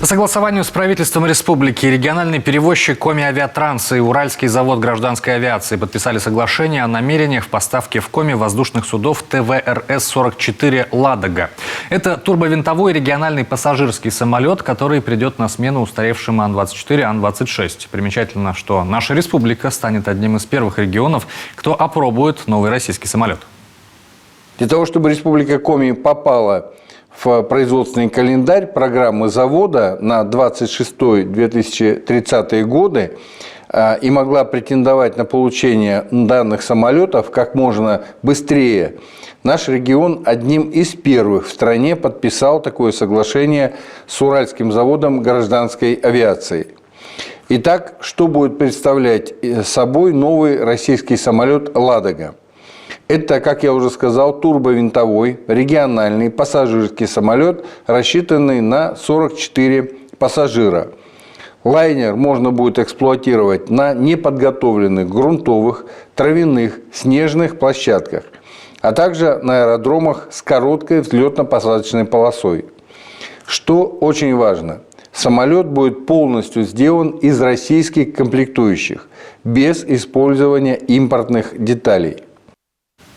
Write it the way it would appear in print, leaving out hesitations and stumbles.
По согласованию с правительством республики региональный перевозчик Коми-Авиатранс и Уральский завод гражданской авиации подписали соглашение о намерениях в поставке в Коми воздушных судов ТВРС-44 «Ладога». Это турбовинтовой региональный пассажирский самолет, который придет на смену устаревшим Ан-24, Ан-26. Примечательно, что наша республика станет одним из первых регионов, кто опробует новый российский самолет. Для того, чтобы республика Коми попала в производственный календарь программы завода на 26-2030 годы и могла претендовать на получение данных самолетов как можно быстрее, наш регион одним из первых в стране подписал такое соглашение с Уральским заводом гражданской авиации. Итак, что будет представлять собой новый российский самолет «Ладога»? Это, как я уже сказал, турбовинтовой региональный пассажирский самолет, рассчитанный на 44 пассажира. Лайнер можно будет эксплуатировать на неподготовленных грунтовых, травяных, снежных площадках, а также на аэродромах с короткой взлетно-посадочной полосой. Что очень важно, самолет будет полностью сделан из российских комплектующих, без использования импортных деталей.